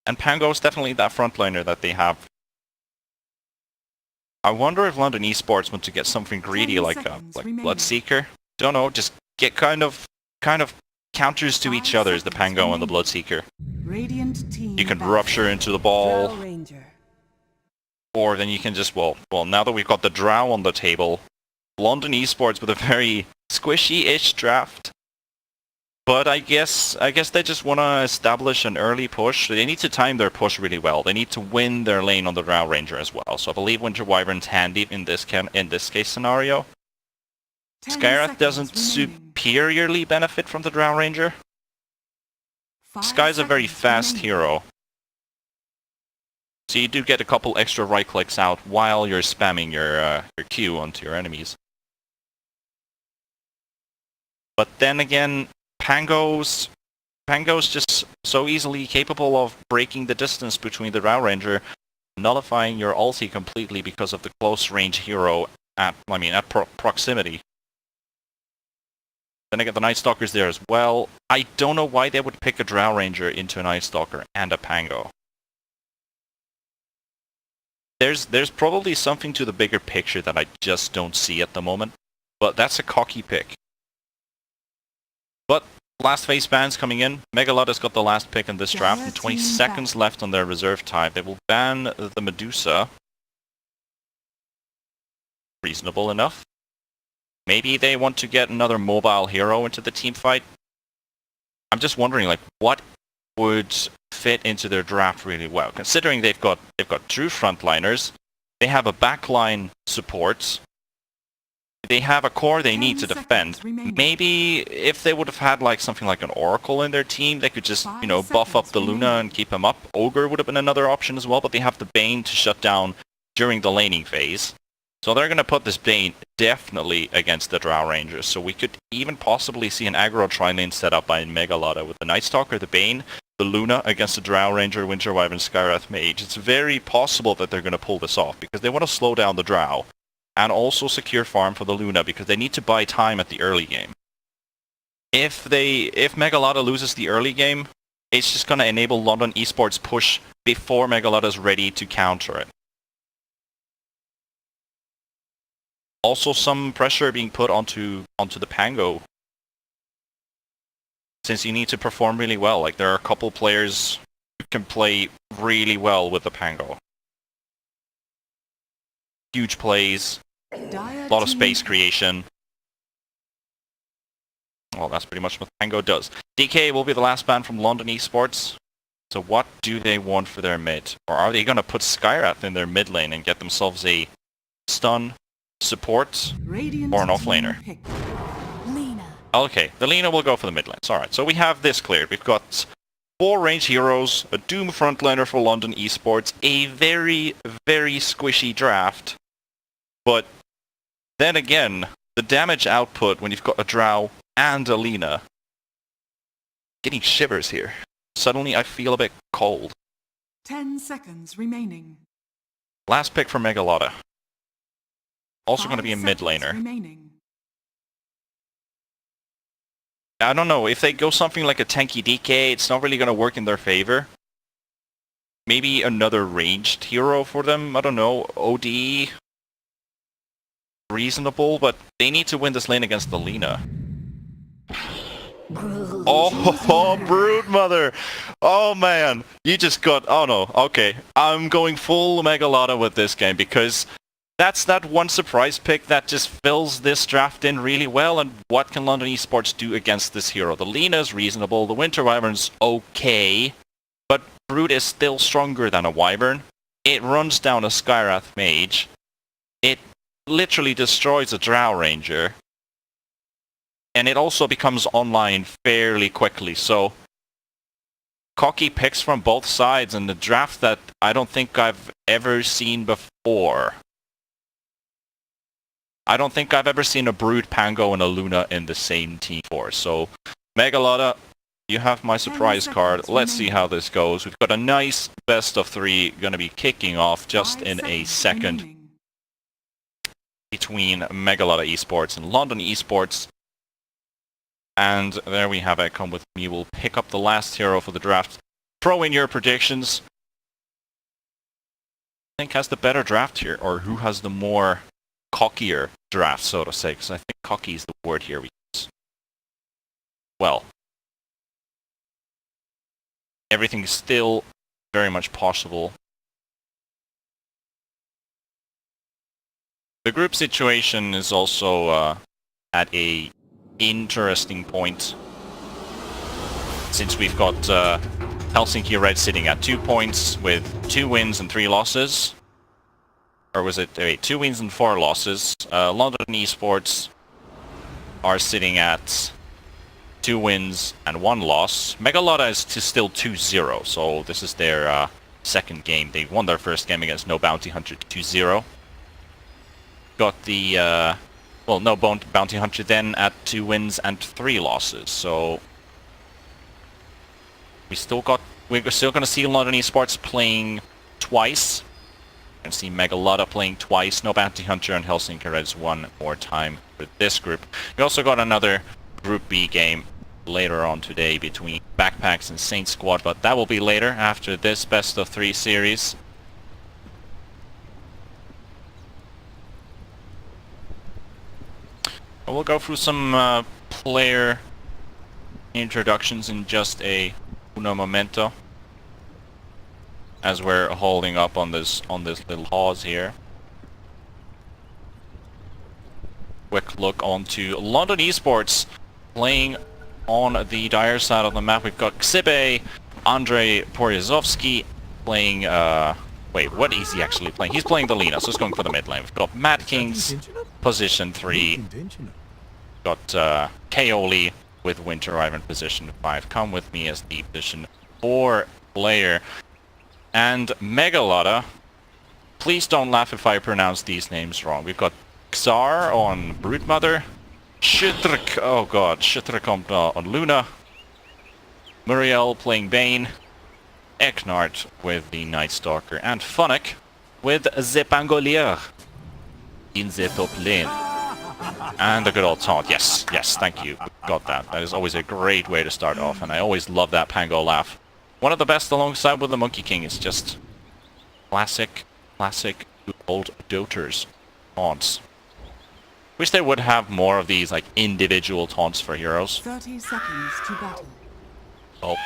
And Pango is definitely that frontliner that they have. I wonder if London eSports want to get something greedy like Bloodseeker. Don't know, just get kind of counters to each other as the Pango and the Bloodseeker. You can rupture into the ball. Or then you can just, well, now that we've got the Drow on the table, London eSports with a very squishy-ish draft. But I guess they just want to establish an early push. They need to time their push really well. They need to win their lane on the Drow Ranger as well. So I believe Winter Wyvern's handy in this case scenario. Skywrath doesn't superiorly benefit from the Drow Ranger. Sky's a very fast hero. So you do get a couple extra right clicks out while you're spamming your Q onto your enemies. But then again, Pango's just so easily capable of breaking the distance between the Drow Ranger, nullifying your ulti completely because of the close range hero at proximity. Then again, the Night Stalker's there as well. I don't know why they would pick a Drow Ranger into a Night Stalker and a Pango. There's probably something to the bigger picture that I just don't see at the moment, but that's a cocky pick. But last phase bans coming in. Megalada's got the last pick in this draft, and 20 seconds left on their reserve time. They will ban the Medusa. Reasonable enough. Maybe they want to get another mobile hero into the team fight. I'm just wondering, like, what would fit into their draft really well, considering they've got true frontliners, they have a backline support, they have a core they need to defend. Maybe if they would have had like something like an Oracle in their team, they could just, you know, buff up the Luna and keep him up. Ogre would have been another option as well, but they have the Bane to shut down during the laning phase. So they're going to put this Bane definitely against the Drow Rangers. So we could even possibly see an aggro tri-lane set up by Megalada with the Night Stalker, the Bane, the Luna against the Drow Ranger, Winter Wyvern, Skywrath Mage. It's very possible that they're going to pull this off because they want to slow down the Drow and also secure farm for the Luna because they need to buy time at the early game. If Megalada loses the early game, it's just going to enable London eSports push before Megalada's ready to counter it. Also some pressure being put onto the Pango, since you need to perform really well. Like, there are a couple players who can play really well with the Pango. Huge plays, a lot of space creation. Well, that's pretty much what Pango does. DK will be the last ban from London eSports. So what do they want for their mid? Or are they going to put Skywrath in their mid lane and get themselves a stun, support, or an offlaner? Okay, the Lina will go for the mid lanes. Alright, so we have this cleared. We've got 4 range heroes, a Doom frontliner for London eSports, a very, very squishy draft. But then again, the damage output when you've got a Drow and a Lina, getting shivers here. Suddenly I feel a bit cold. 10 seconds remaining. Last pick for Megalada. Also going to be a mid laner. I don't know, if they go something like a tanky DK, it's not really going to work in their favor. Maybe another ranged hero for them, I don't know, OD. Reasonable, but they need to win this lane against the Lina. Oh, Broodmother! Oh man, you just got, oh no, okay. I'm going full Megalada with this game because that's that one surprise pick that just fills this draft in really well. And what can London eSports do against this hero? The Lina's reasonable, the Winter Wyvern's okay, but Brood is still stronger than a Wyvern. It runs down a Skywrath Mage. It literally destroys a Drow Ranger. And it also becomes online fairly quickly, so cocky picks from both sides in the draft that I don't think I've ever seen before. I don't think I've ever seen a Brood, Pango, and a Luna in the same team before. So, Megalada, you have my surprise card. Let's see how this goes. We've got a nice best of 3 going to be kicking off just in a second between Megalada eSports and London eSports. And there we have it. Come with me. We'll pick up the last hero for the draft. throw in your predictions. I think has the better draft here, or who has the more cockier draft, so to say, because I think cocky is the word here we use. Well, everything is still very much possible. The group situation is also at a interesting point, since we've got Helsinki Red sitting at 2 points with 2 wins and 3 losses. Or was it, wait, 2 wins and 4 losses. London eSports are sitting at 2 wins and 1 loss. LADA is still 2-0, so this is their second game. They won their first game against No Bounty Hunter 2-0. Got the, well, No Bounty Hunter then at 2 wins and 3 losses, so we're still going to see London eSports playing twice. We're going to see LADA playing twice. No Bounty Hunter and Helsinki Reds one more time with this group. We also got another Group B game later on today between Backpacks and Saint Squad, but that will be later after this best of 3 series. We'll go through some player introductions in just a uno momento, as we're holding up on this little pause here. Quick look onto London eSports playing on the dire side of the map. We've got Xibe, Andrei Poryazovsky playing, wait, what is he actually playing? He's playing the Lina, so he's going for the mid lane. We've got Mad Kings, position 3. Got Kaoli with Winter Ivan, position 5. Come with me as the position 4 player. And LADA, please don't laugh if I pronounce these names wrong. We've got Xar on Broodmother, Shitrik, oh god, Shitrik on Luna, Muriel playing Bane, Eknart with the Night Stalker, and Funnick with the Pangolier in the top lane. And the good old taunt, yes, yes, thank you, got that. That is always a great way to start off, and I always love that Pango laugh. One of the best alongside with the Monkey King. It's just classic old Doters taunts. Wish they would have more of these like individual taunts for heroes. 30 seconds to battle. Oh,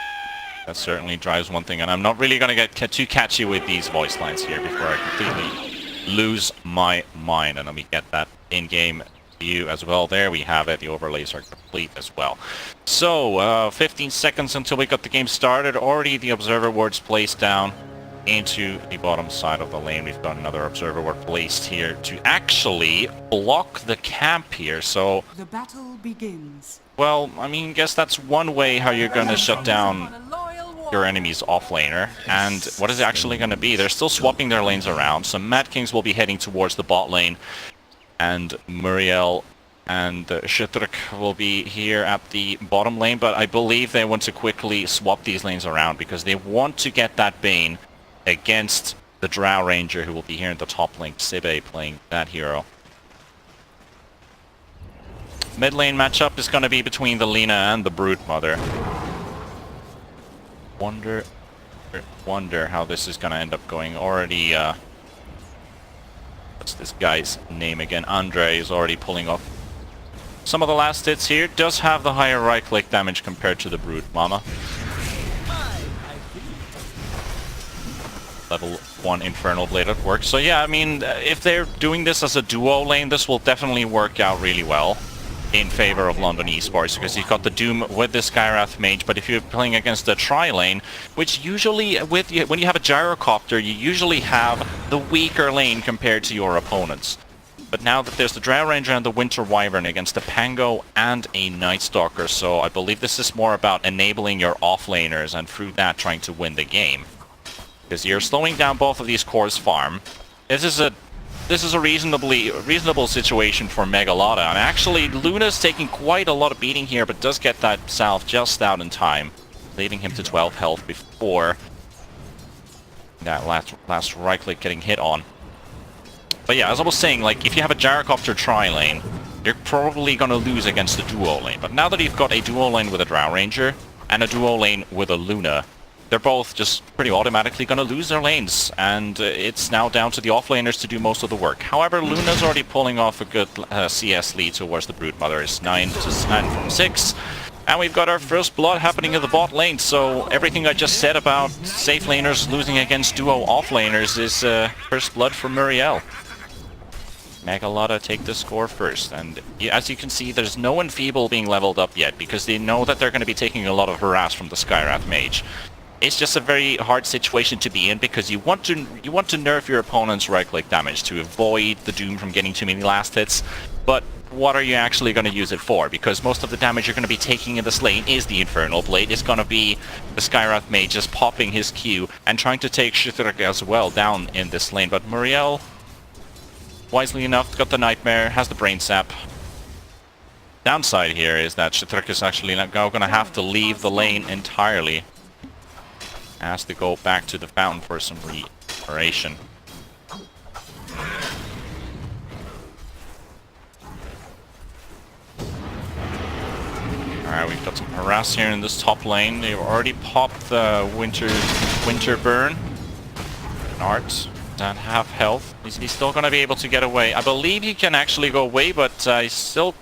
that certainly drives one thing, and I'm not really gonna get too catchy with these voice lines here before I completely lose my mind. And let me get that in-game view as well. There we have it. The overlays are complete as well. So 15 seconds until we got the game started. Already the observer wards placed down into the bottom side of the lane. We've got another observer ward placed here to actually block the camp here. So the battle begins. Well, I mean, guess that's one way how you're gonna shut down your enemy's offlaner. And what is it actually gonna be? They're still swapping their lanes around. So Mad Kings will be heading towards the bot lane, and Muriel and Shitrik will be here at the bottom lane, but I believe they want to quickly swap these lanes around because they want to get that Bane against the Drow Ranger, who will be here in the top lane. Xibe playing that hero. Mid lane matchup is going to be between the Lina and the Broodmother. Wonder how this is going to end up going. Already, what's this guy's name again? Andre is already pulling off some of the last hits here. Does have the higher right-click damage compared to the Brood Mama. Level 1 Infernal Blade at work. So yeah, I mean, if they're doing this as a duo lane, this will definitely work out really well in favor of London eSports, because you've got the Doom with the Skywrath Mage, but if you're playing against the tri-lane, which usually, when you have a Gyrocopter, you usually have the weaker lane compared to your opponents. But now that there's the Drow Ranger and the Winter Wyvern against a Pango and a Night Stalker, so I believe this is more about enabling your offlaners and through that trying to win the game. Because you're slowing down both of these cores' farm. This is a reasonable situation for LADA, and actually Luna's taking quite a lot of beating here, but does get that Salve just out in time, leaving him to 12 health before that last right click getting hit on. But yeah, as I was saying, like, if you have a Gyrocopter tri-lane, you're probably gonna lose against a duo lane. But now that you've got a duo lane with a Drow Ranger and a duo lane with a Luna, they're both just pretty automatically going to lose their lanes, and it's now down to the offlaners to do most of the work. However, Luna's already pulling off a good CS lead towards the Broodmothers, 9 from 6. And we've got our first blood happening in the bot lane, so everything I just said about safe laners losing against duo offlaners is first blood for Muriel. LADA take the score first, and as you can see, there's no Enfeeble being leveled up yet, because they know that they're going to be taking a lot of harass from the Skywrath Mage. It's just a very hard situation to be in, because you want to nerf your opponent's right-click damage to avoid the Doom from getting too many last hits, but what are you actually going to use it for? Because most of the damage you're going to be taking in this lane is the Infernal Blade. It's going to be the Skywrath Mage just popping his Q and trying to take Shithrak as well down in this lane, but Muriel, wisely enough, got the Nightmare, has the Brain Sap. Downside here is that Shithrak is actually now going to have to leave the lane entirely. Has to go back to the fountain for some regeneration. Alright, we've got some harass here in this top lane. They've already popped the Winter Burn. Art at half health. He's still going to be able to get away. I believe he can actually go away, but he's still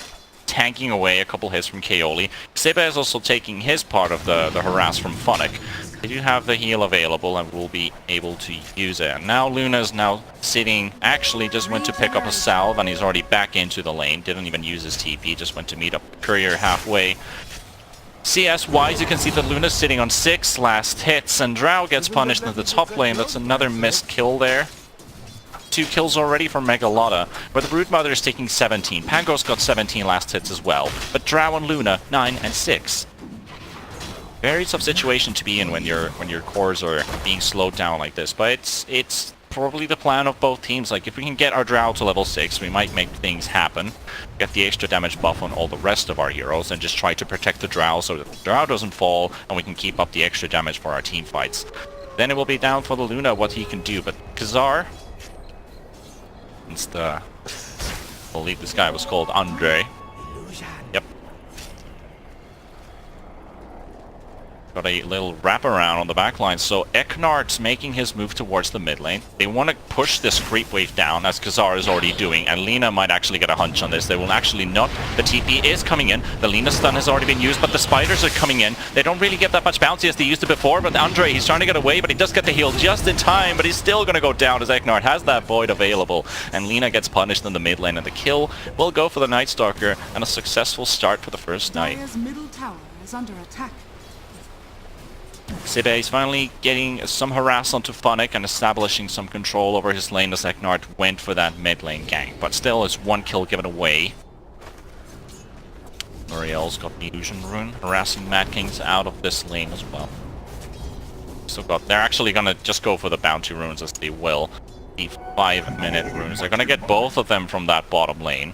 tanking away a couple hits from Kaoli. Seba is also taking his part of the harass from Funnick. They do have the heal available and will be able to use it. And now Luna's now sitting, actually just went to pick up a salve and he's already back into the lane. Didn't even use his TP, just went to meet up Courier halfway. CS-wise, you can see that Luna's sitting on 6 last hits, and Drow gets punished in the top lane. That's another missed kill there. 2 kills already from LADA, but the Broodmother is taking 17. Pango's got 17 last hits as well, but Drow and Luna, 9 and 6. Very tough situation to be in when your cores are being slowed down like this, but it's probably the plan of both teams. Like, if we can get our Drow to level 6, we might make things happen. Get the extra damage buff on all the rest of our heroes and just try to protect the Drow so that the Drow doesn't fall and we can keep up the extra damage for our team fights. Then it will be down for the Luna what he can do, but Khazar, it's I believe this guy was called Andre. Yep. Got a little wraparound on the backline, so Eknard's making his move towards the mid lane. They want to push this creep wave down, as Khazar is already doing, and Lina might actually get a hunch on this. They will actually not. The TP is coming in. The Lina stun has already been used, but the spiders are coming in. They don't really get that much bouncy as they used it before, but Andre, he's trying to get away, but he does get the heal just in time, but he's still going to go down as Eknard has that void available, and Lina gets punished in the mid lane, and the kill will go for the Night Stalker, and a successful start for the first night. Dire's middle tower is under attack. Sebe is finally getting some harass onto Funnick and establishing some control over his lane as Eknard went for that mid lane gank. But still, it's 1 kill given away. Muriel's got the Illusion Rune, harassing Mad Kings out of this lane as well. They're actually gonna just go for the bounty runes as they will. The 5-minute runes. They're gonna get both of them from that bottom lane.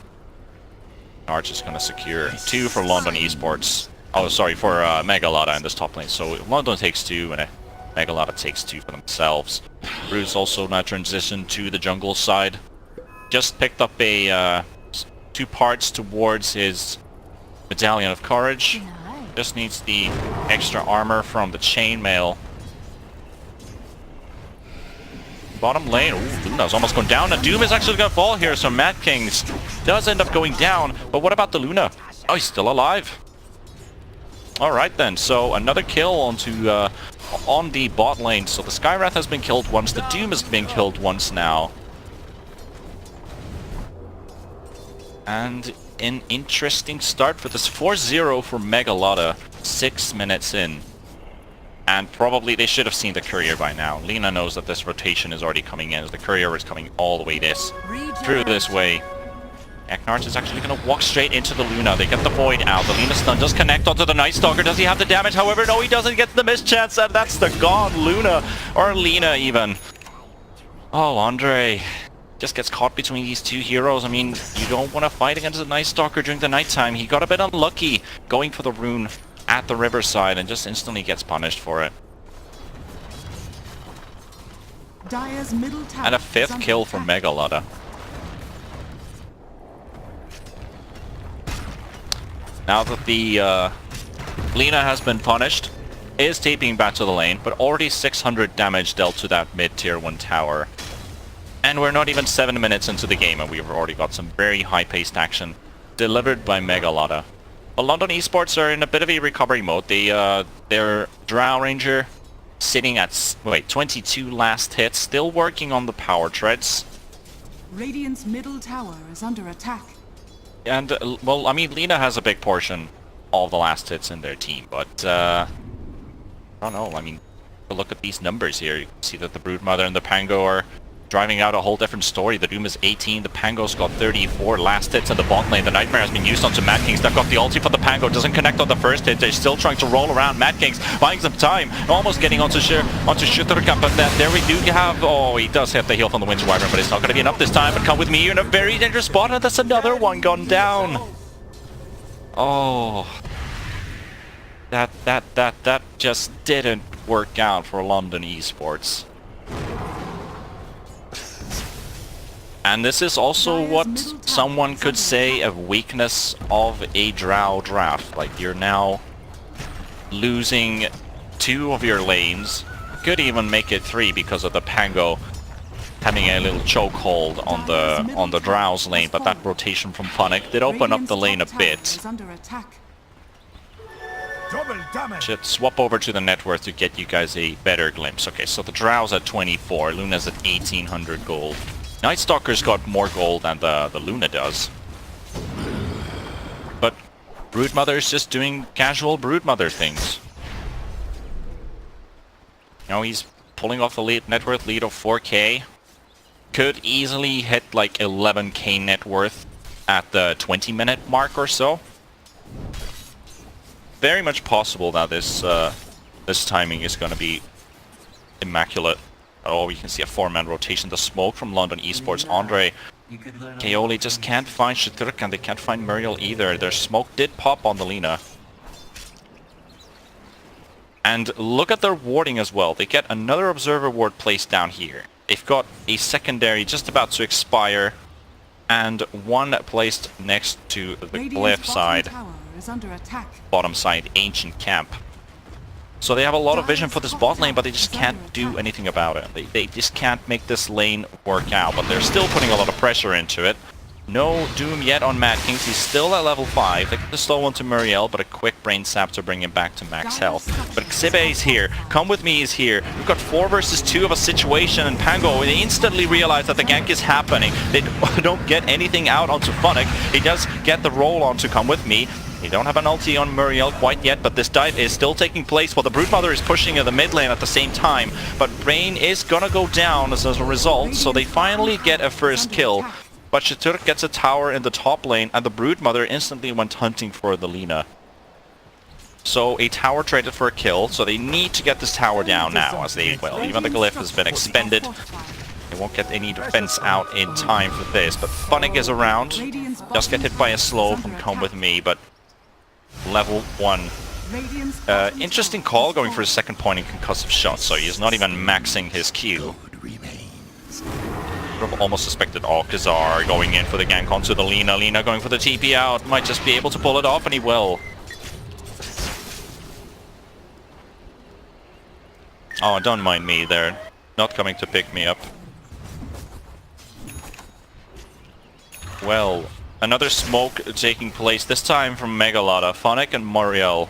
Arch is gonna secure 2 for London eSports. Oh, sorry, for LADA in this top lane. So London takes 2 and LADA takes 2 for themselves. Bruce also now transitioned to the jungle side. Just picked up a 2 parts towards his Medallion of Courage. Just needs the extra armor from the chainmail. Bottom lane, ooh, Luna's almost going down. The Doom is actually going to fall here, so Mad Kings does end up going down. But what about the Luna? Oh, he's still alive. Alright then, so another kill onto on the bot lane. So the Skywrath has been killed once, the Doom has been killed once now. And an interesting start for this 4-0 for LADA, 6 minutes in. And probably they should have seen the Courier by now. Lina knows that this rotation is already coming in, as the Courier is coming all the way through this way. Eknard is actually going to walk straight into the Luna. They get the Void out. The Luna stun does connect onto the Night Stalker. Does he have the damage? However, no, he doesn't get the mischance, and that's the gone Luna, or Lina even. Oh, Andre just gets caught between these 2 heroes. I mean, you don't want to fight against the Night Stalker during the nighttime. He got a bit unlucky going for the rune at the riverside and just instantly gets punished for it. Dire's middle tower And a 5th kill for LADA. Now that the Lina has been punished, is TPing back to the lane, but already 600 damage dealt to that mid-tier 1 tower. And we're not even 7 minutes into the game and we've already got some very high-paced action delivered by LADA. But London eSports are in a bit of a recovery mode. Their Drow Ranger sitting at 22 last hits, still working on the power treads. Radiant's middle tower is under attack. And, well, I mean, Lena has a big portion of the last hits in their team, but, I don't know, I mean, look at these numbers here. You can see that the Broodmother and the Pango are driving out a whole different story. The Doom is 18, the Pango's got 34 last hits in the bot lane. The Nightmare has been used onto Mad Kings. They've got the ulti for the Pango, doesn't connect on the first hit. They're still trying to roll around. Mad Kings buying some time, almost getting onto Shuturka, but there we do have, oh, he does have the heal from the Winter Wyvern, but it's not going to be enough this time. But come with me, you're in a very dangerous spot, and that's another one gone down. Oh, that just didn't work out for London eSports. And this is also what someone could say a weakness of a Drow draft. Like, you're now losing 2 of your lanes. Could even make it 3 because of the Pango having a little chokehold on the Drow's lane, but that rotation from Funnick did open up the lane a bit. Should swap over to the net worth to get you guys a better glimpse. Okay, so the Drow's at 24, Luna's at 1800 gold. Night Stalker's got more gold than the Luna does. But Broodmother's just doing casual Broodmother things. You know, he's pulling off the net worth lead of 4k. Could easily hit like 11k net worth at the 20-minute mark or so. Very much possible that this timing is going to be immaculate. Oh, you can see a 4-man rotation. The smoke from London eSports. Andre, Kaoli just can't find Shuturk and they can't find Muriel either. Their smoke did pop on the Lina. And look at their warding as well. They get another observer ward placed down here. They've got a secondary just about to expire and one placed next to the glyph side, bottom side, ancient camp. So they have a lot of vision for this bot lane, but they just can't do anything about it. They just can't make this lane work out, but they're still putting a lot of pressure into it. No Doom yet on Mad Kings. He's still at level 5. They get the slow one to Muriel, but a quick brain sap to bring him back to max health. But Xibe is here. Come with me is here. We've got 4 versus 2 of a situation, and Pango, they instantly realize that the gank is happening. They don't get anything out onto Funnick. He does get the roll on to come with me. They don't have an ulti on Muriel quite yet, but this dive is still taking place while the Broodmother is pushing in the mid lane at the same time. But Brain is gonna go down as a result, so they finally get a first kill. But Shuturk gets a tower in the top lane, and the Broodmother instantly went hunting for the Lina. So a tower traded for a kill, so they need to get this tower down now, as they will. Even the glyph has been expended. They won't get any defense out in time for this, but Funnick is around. Just get hit by a slow from Come With Me, but level 1. Interesting call going for his second point in concussive shot, so he's not even maxing his Q. Almost suspected Alcazar going in for the gank onto the Lina. Lina going for the TP out. Might just be able to pull it off, and he will. Oh, don't mind me. They're not coming to pick me up. Well, another smoke taking place, this time from LADA. Funnick and Muriel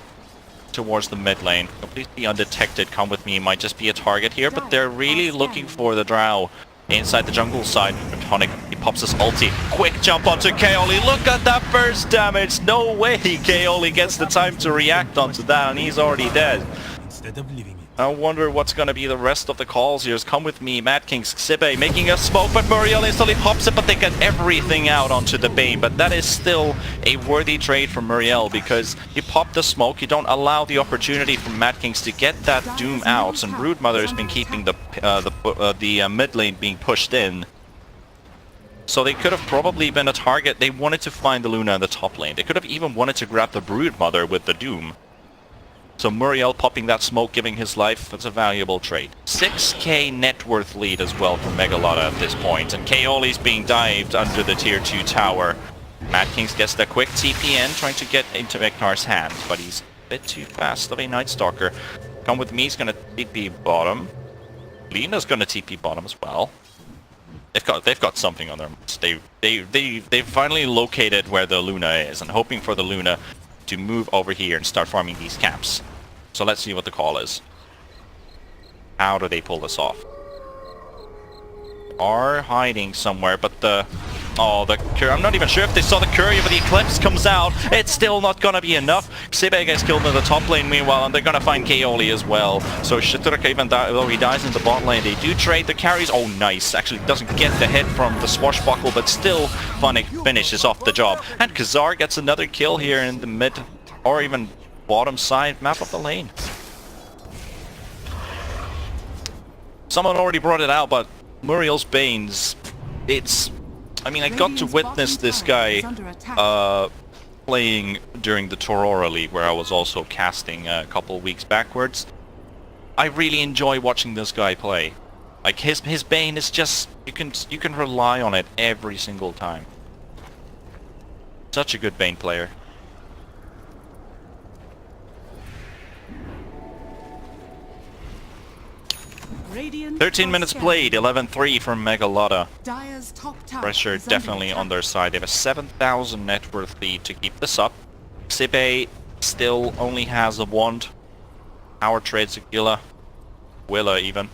towards the mid lane. Completely undetected. Come With Me might just be a target here, but they're really looking for the Drow inside the jungle side. Funnick, he pops his ulti. Quick jump onto Kaoli. Look at that burst damage. No way Kaoli gets the time to react onto that, and he's already dead. I wonder what's going to be the rest of the calls here. Come With Me, Mad Kings, Xibe making a smoke, but Muriel instantly pops it, but they get everything out onto the Bane. But that is still a worthy trade for Muriel, because you pop the smoke, you don't allow the opportunity for Mad Kings to get that Doom out, and Broodmother has been keeping the mid lane being pushed in. So they could have probably been a target. They wanted to find the Luna in the top lane. They could have even wanted to grab the Broodmother with the Doom. So Muriel popping that smoke, giving his life, that's a valuable trade. 6k net worth lead as well from LADA at this point, and Kaoli's being dived under the tier 2 tower. Mad Kings gets the quick TP in, trying to get into Eknar's hands, but he's a bit too fast of a Night Stalker. Come with me is gonna TP bottom. Lina's gonna TP bottom as well. They've got something on their minds. They finally located where the Luna is and hoping for the Luna to move over here and start farming these camps. So let's see what the call is. How do they pull this off? Are hiding somewhere, but the I'm not even sure if they saw the Courier, but the Eclipse comes out. It's still not gonna be enough. Xibe gets killed in the top lane meanwhile, and they're gonna find Kaoli as well. So Shiturka, even though he dies in the bot lane, they do trade the carries. Oh, nice. Actually doesn't get the hit from the swashbuckle, but still Funnick finishes off the job. And Khazar gets another kill here in the mid, or even bottom side map of the lane. Someone already brought it out, but Muriel's Banes, I mean, I got to witness this guy playing during the Torora League, where I was also casting a couple weeks backwards. I really enjoy watching this guy play. Like his Bane is just you can rely on it every single time. Such a good Bane player. 13 minutes played, 11-3 from LADA. Pressure definitely on their side. They have a 7,000 net worth lead to keep this up. Xibe still only has a wand. Power trades Agila, Willa even,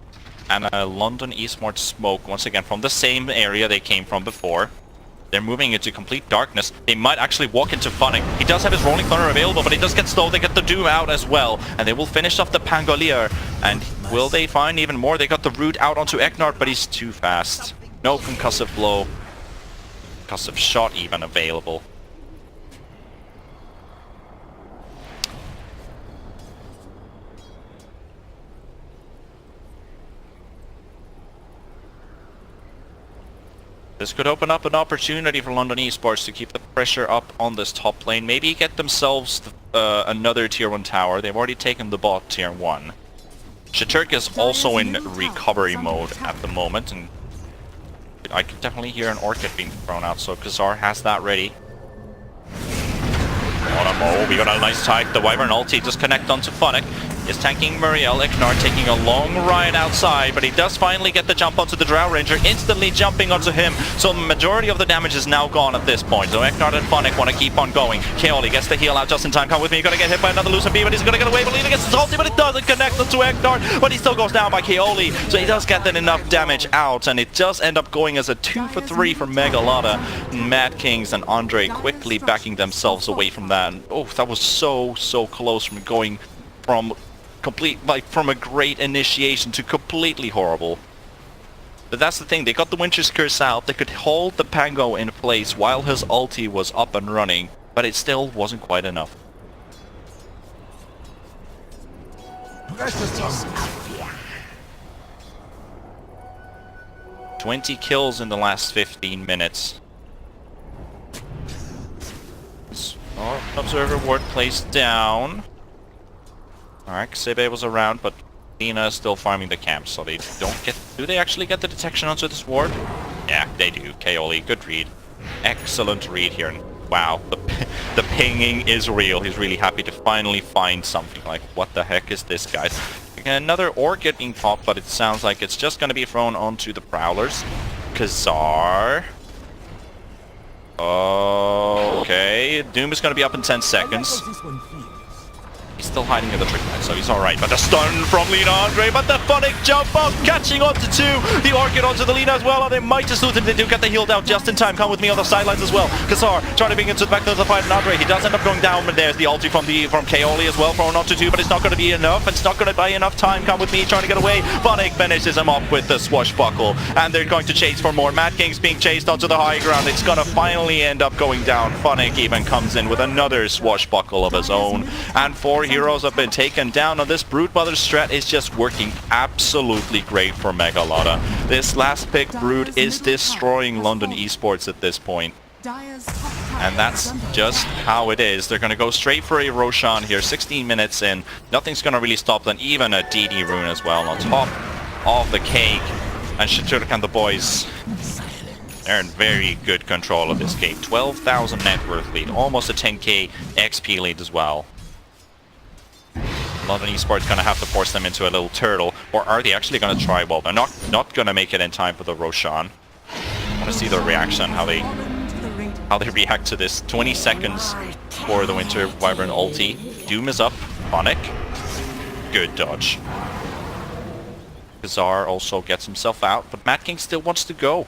and a London eSports smoke once again from the same area they came from before. They're moving into complete darkness. They might actually walk into Funnick. He does have his Rolling Thunder available, but he does get slow. They get the Doom out as well. And they will finish off the Pangolier. And will they find even more? They got the Root out onto Eknard, but he's too fast. No concussive blow. Concussive shot even available. This could open up an opportunity for London eSports to keep the pressure up on this top lane. Maybe get themselves another tier 1 tower. They've already taken the bot tier 1. Shaturk is also in recovery mode at the moment, and I can definitely hear an Orchid being thrown out, so Khazar has that ready. We got a nice tag. The Wyvern ulti just connect onto Funnick. Is tanking Muriel. Eknard taking a long ride outside, but he does finally get the jump onto the Drow Ranger, instantly jumping onto him. So the majority of the damage is now gone at this point. So Eknard and Funnick want to keep on going. Kaoli gets the heal out just in time. Come with me. You're going to get hit by another Lucent Bee, but he's going to get away. Belina gets his ulti, but it doesn't connect onto Eknard. But he still goes down by Kaoli. So he does get that enough damage out, and it does end up going as a 2 for 3 for LADA. Mad Kings and Andre quickly backing themselves away from that. And, oh, that was so close from going from from a great initiation to completely horrible. But that's the thing, they got the Winter's Curse out, they could hold the Pango in place while his ulti was up and running, but it still wasn't quite enough. 20 kills in the last 15 minutes. Observer ward placed down. Alright, Xibe was around, but Lina is still farming the camp, so they don't get... Do they actually get the detection onto this ward? Yeah, they do. Kaoli, good read. Excellent read here. And wow, the pinging is real. He's really happy to finally find something. Like, what the heck is this, guys? Another Orchid being popped, but it sounds like it's just going to be thrown onto the Prowlers. Khazar... Okay, Doom is going to be up in 10 seconds. He's still hiding in the trick line, so he's alright. But the stun from Lina Andre, but the Funnick jump up, catching onto 2. The Orchid onto the Lina as well, and they might just lose him. They do get the heal down just in time. Come with me on the sidelines as well. Khazar trying to bring into the back of the fight, and Andre, he does end up going down, but there's the ulti from Kaoli as well, thrown onto 2, but it's not going to be enough. It's not going to buy enough time. Come with me, trying to get away. Funnick finishes him up with the swashbuckle, and they're going to chase for more. Mad King's being chased onto the high ground. It's going to finally end up going down. Funnick even comes in with another swashbuckle of his own, and 4 heroes have been taken down, and this Broodmother strat is just working absolutely great for LADA. This last pick Brood is destroying London eSports at this point. And that's just how it is. They're going to go straight for a Roshan here, 16 minutes in. Nothing's going to really stop them, even a DD rune as well on top of the cake. And Shaturk and the boys, they're in very good control of this game. 12,000 net worth lead, almost a 10k XP lead as well. London eSports going to have to force them into a little turtle. Or are they actually going to try? Well, they're not going to make it in time for the Roshan. I want to see their reaction, how they react to this. 20 seconds for the Winter Wyvern ulti. Doom is up. Phonic. Good dodge. Kazar also gets himself out, but Mad King still wants to go.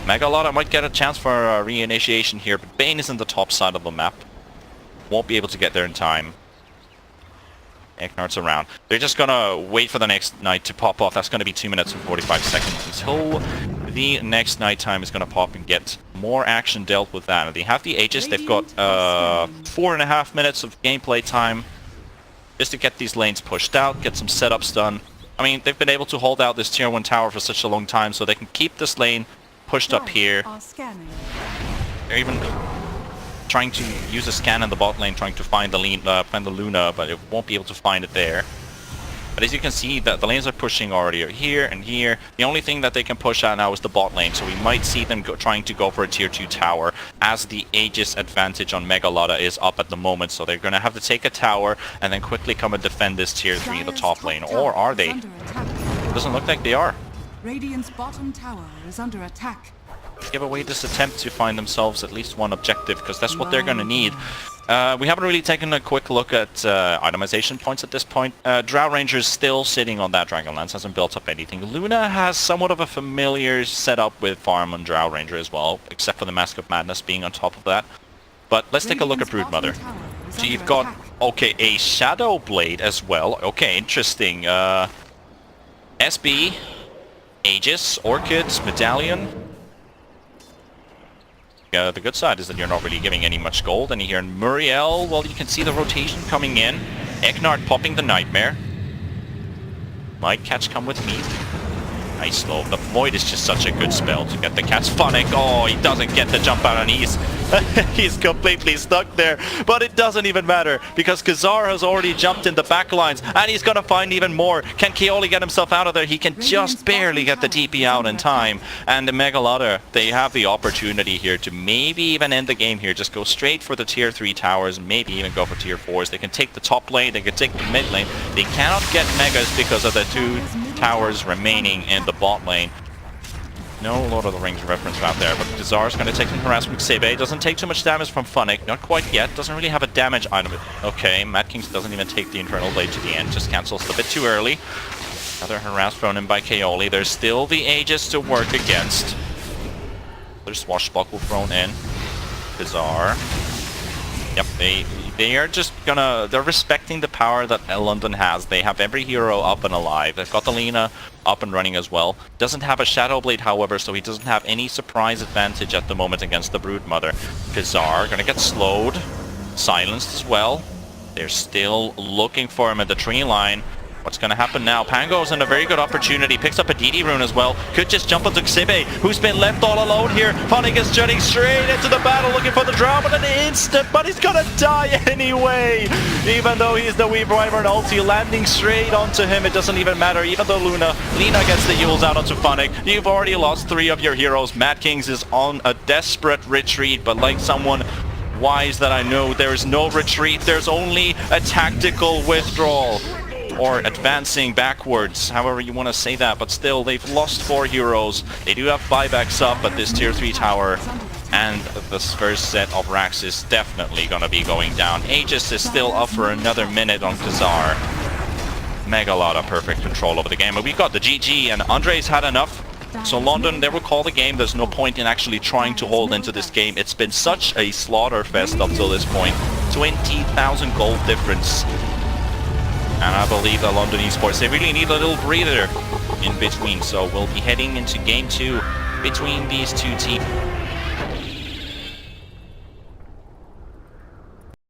Mega LADA might get a chance for a reinitiation here, but Bane is in the top side of the map. Won't be able to get there in time. Eknard's around. They're just gonna wait for the next knight to pop off. That's gonna be 2 minutes and 45 seconds until the next nighttime is gonna pop and get more action dealt with that. And they have the Aegis. They've got 4.5 minutes of gameplay time just to get these lanes pushed out, get some setups done. I mean, they've been able to hold out this tier 1 tower for such a long time, so they can keep this lane pushed up here. They're even trying to use a scan in the bot lane, trying to find the Luna, but it won't be able to find it there. But as you can see, the lanes are pushing already here and here. The only thing that they can push out now is the bot lane, so we might see them trying to go for a tier 2 tower, as the Aegis advantage on Mega LADA is up at the moment, so they're going to have to take a tower and then quickly come and defend this tier 3 in the top lane. Or are they? Doesn't look like they are. Radiant's bottom tower is under attack. Give away this attempt to find themselves at least one objective, because that's what they're going to need. We haven't really taken a quick look at itemization points at this point. Drow Ranger is still sitting on that Dragonlance, hasn't built up anything. Luna has somewhat of a familiar setup with farm on Drow Ranger as well, except for the Mask of Madness being on top of that. But let's take a look at Broodmother. So you've got, okay, a Shadow Blade as well. Okay, interesting. SB, Aegis, Orchids, Medallion. The good side is that you're not really giving any much gold. And here in Muriel, well, you can see the rotation coming in. Eknard popping the Nightmare. Might catch come with me. Nice slow. The Void is just such a good spell to get the catch. Phonic, oh, he doesn't get the jump out, and he's completely stuck there. But it doesn't even matter, because Kazar has already jumped in the back lines, and he's gonna find even more. Can Keoli get himself out of there? He can just barely get the TP out in time. And the Mega LADA, they have the opportunity here to maybe even end the game here. Just go straight for the tier 3 towers, maybe even go for tier 4s. They can take the top lane, they can take the mid lane. They cannot get Megas because of the 2 towers remaining in the bot lane. No Lord of the Rings reference out there, but Kazar's going to take some harassment. Sebe doesn't take too much damage from Phonic, not quite yet, doesn't really have a damage item. Okay, Mad Kings doesn't even take the Infernal Blade to the end, just cancels a bit too early. Another harass thrown in by Keoli. There's still the Aegis to work against. There's Swashbuckle thrown in. Kazar. Yep, they are just gonna... They're respecting the power that London has. They have every hero up and alive. They've got the Lina up and running as well. Doesn't have a Shadow Blade, however, so he doesn't have any surprise advantage at the moment against the Broodmother. Kazar gonna get slowed. Silenced as well. They're still looking for him at the tree line. What's going to happen now? Pango's in a very good opportunity. Picks up a DD rune as well. Could just jump onto Xibe, who's been left all alone here. Phonic is jutting straight into the battle, looking for the drop in an instant, but he's going to die anyway. Even though he's the Weave Wyvern ulti landing straight onto him, it doesn't even matter. Even though Lina gets the Yules out onto Phonic. You've already lost 3 of your heroes. Mad Kings is on a desperate retreat, but like someone wise that I know, there is no retreat. There's only a tactical withdrawal. Or advancing backwards, however you want to say that, but still, they've lost 4 heroes. They do have buybacks up at this tier 3 tower, and this first set of racks is definitely going to be going down. Aegis is still up for another minute on Kazar. Mega LADA perfect control over the game, but we got the GG, and Andre's had enough. So London, they will call the game. There's no point in actually trying to hold into this game. It's been such a slaughter fest up till this point. 20,000 gold difference. And I believe that London eSports, they really need a little breather in between. So we'll be heading into game 2 between these 2 teams.